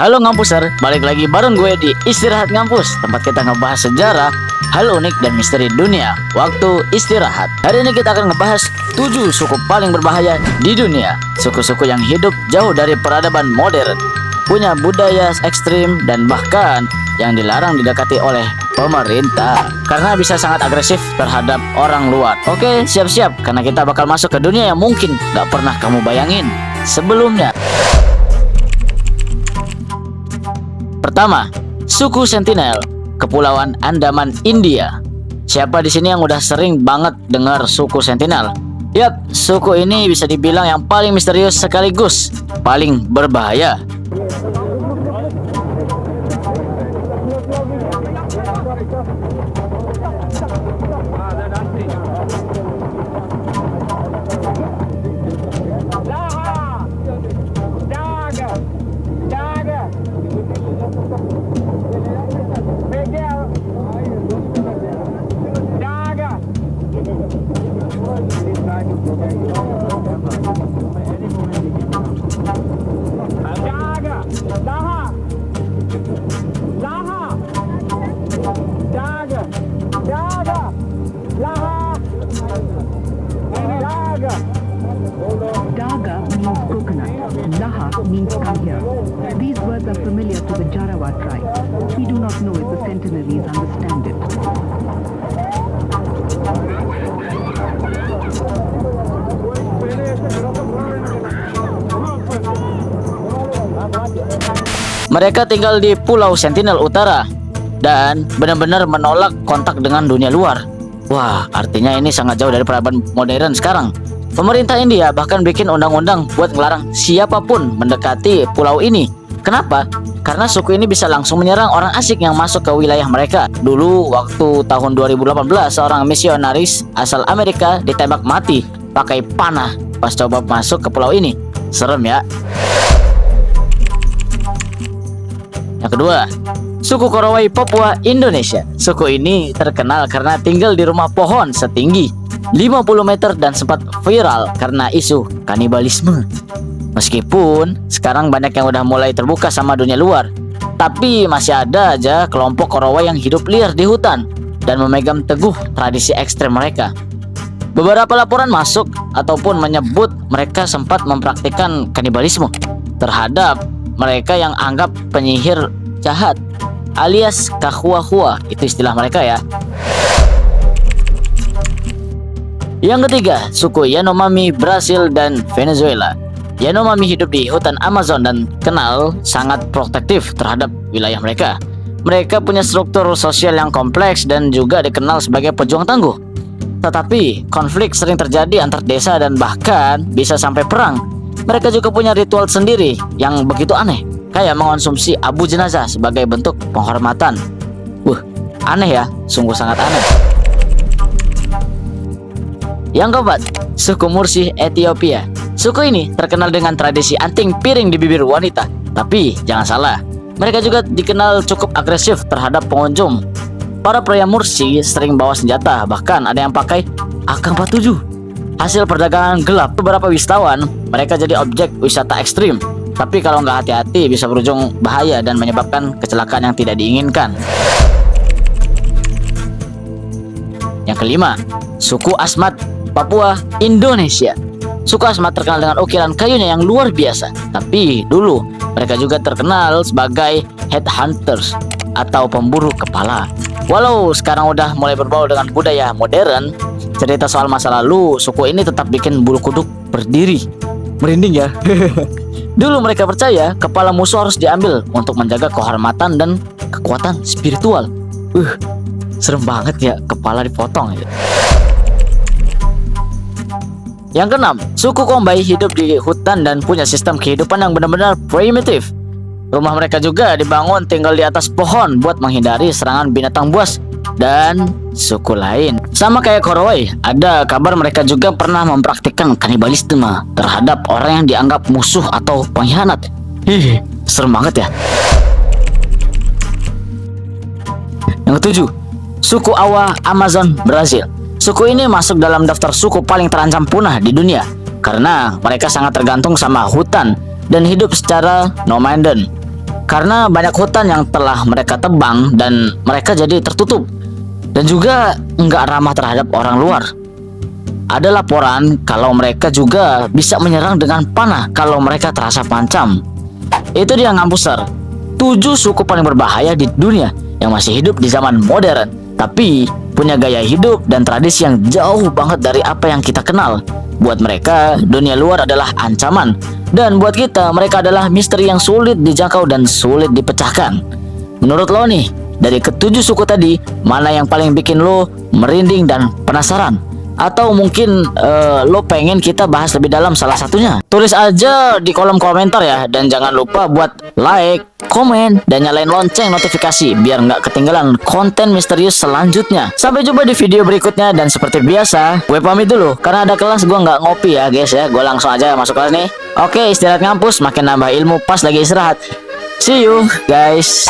Halo Ngampuser, balik lagi bareng gue di Istirahat Ngampus, tempat kita ngebahas sejarah, hal unik dan misteri dunia waktu istirahat. Hari ini kita akan ngebahas 7 suku paling berbahaya di dunia. Suku-suku yang hidup jauh dari peradaban modern, punya budaya ekstrim dan bahkan yang dilarang didekati oleh pemerintah karena bisa sangat agresif terhadap orang luar. Oke, siap-siap karena kita bakal masuk ke dunia yang mungkin gak pernah kamu bayangin sebelumnya. Pertama, suku Sentinel, Kepulauan Andaman, India. Siapa di sini yang udah sering banget dengar suku Sentinel? Yap, suku ini bisa dibilang yang paling misterius sekaligus paling berbahaya. Daga means coconut. Laha means come here. These words are familiar to the Jarawa tribe. We do not know if the Centenaries understand it. Mereka tinggal di Pulau Sentinel Utara dan benar-benar menolak kontak dengan dunia luar. Wah, artinya ini sangat jauh dari peradaban modern sekarang. Pemerintah India bahkan bikin undang-undang buat ngelarang siapapun mendekati pulau ini. Kenapa? Karena suku ini bisa langsung menyerang orang asing yang masuk ke wilayah mereka. Dulu waktu tahun 2018, seorang misionaris asal Amerika ditembak mati pakai panah pas coba masuk ke pulau ini. Serem ya. Yang kedua, suku Korowai Papua, Indonesia. Suku ini terkenal karena tinggal di rumah pohon setinggi 50 meter dan sempat viral karena isu kanibalisme. Meskipun sekarang banyak yang udah mulai terbuka sama dunia luar, tapi masih ada aja kelompok Korowai yang hidup liar di hutan dan memegang teguh tradisi ekstrem mereka. Beberapa laporan masuk ataupun menyebut mereka sempat mempraktikkan kanibalisme terhadap mereka yang anggap penyihir jahat alias kahua-hua, itu istilah mereka ya. Yang ketiga, suku Yanomami, Brasil dan Venezuela. Yanomami hidup di hutan Amazon dan kenal sangat protektif terhadap wilayah mereka. Mereka punya struktur sosial yang kompleks dan juga dikenal sebagai pejuang tangguh. Tetapi konflik sering terjadi antar desa dan bahkan bisa sampai perang. Mereka juga punya ritual sendiri yang begitu aneh, kayak mengonsumsi abu jenazah sebagai bentuk penghormatan. Aneh ya, sungguh sangat aneh. Yang keempat, suku Mursi, Ethiopia. Suku ini terkenal dengan tradisi anting piring di bibir wanita. Tapi jangan salah, mereka juga dikenal cukup agresif terhadap pengunjung. Para pria Mursi sering bawa senjata, bahkan ada yang pakai AK-47. Hasil perdagangan gelap beberapa wisatawan, mereka jadi objek wisata ekstrim. Tapi kalau nggak hati-hati bisa berujung bahaya dan menyebabkan kecelakaan yang tidak diinginkan. Yang kelima, suku Asmat, Papua, Indonesia. Suku Asmat terkenal dengan ukiran kayunya yang luar biasa. Tapi dulu mereka juga terkenal sebagai headhunters atau pemburu kepala. Walau sekarang udah mulai berbau dengan budaya modern, cerita soal masa lalu suku ini tetap bikin bulu kuduk berdiri. Merinding ya. Dulu mereka percaya kepala musuh harus diambil untuk menjaga kehormatan dan kekuatan spiritual. Serem banget ya, kepala dipotong ya. Yang keenam, suku Kombai hidup di hutan dan punya sistem kehidupan yang benar-benar primitif. Rumah mereka juga dibangun tinggal di atas pohon buat menghindari serangan binatang buas dan suku lain. Sama kayak Korowai, ada kabar mereka juga pernah mempraktikkan kanibalisme terhadap orang yang dianggap musuh atau pengkhianat. Serem banget ya. Yang ketujuh, suku Awa, Amazon, Brasil. Suku ini masuk dalam daftar suku paling terancam punah di dunia karena mereka sangat tergantung sama hutan dan hidup secara nomaden. karena banyak hutan yang telah mereka tebang dan mereka jadi tertutup dan juga nggak ramah terhadap orang luar. Ada laporan kalau mereka juga bisa menyerang dengan panah kalau mereka terasa terancam. Itu dia Ngampuser, 7 suku paling berbahaya di dunia yang masih hidup di zaman modern, tapi punya gaya hidup dan tradisi yang jauh banget dari apa yang kita kenal. Buat mereka, dunia luar adalah ancaman, dan buat kita, mereka adalah misteri yang sulit dijangkau dan sulit dipecahkan. Menurut lo nih, dari ketujuh suku tadi, mana yang paling bikin lo merinding dan penasaran? Atau mungkin lo pengen kita bahas lebih dalam salah satunya? Tulis aja di kolom komentar ya. Dan jangan lupa buat like, komen, dan nyalain lonceng notifikasi biar nggak ketinggalan konten misterius selanjutnya. Sampai jumpa di video berikutnya. Dan seperti biasa, gue pamit dulu karena ada kelas, gue nggak ngopi ya guys ya. Gue langsung aja masuk kelas nih. Oke, istirahat ngampus, makin nambah ilmu pas lagi istirahat. See you guys.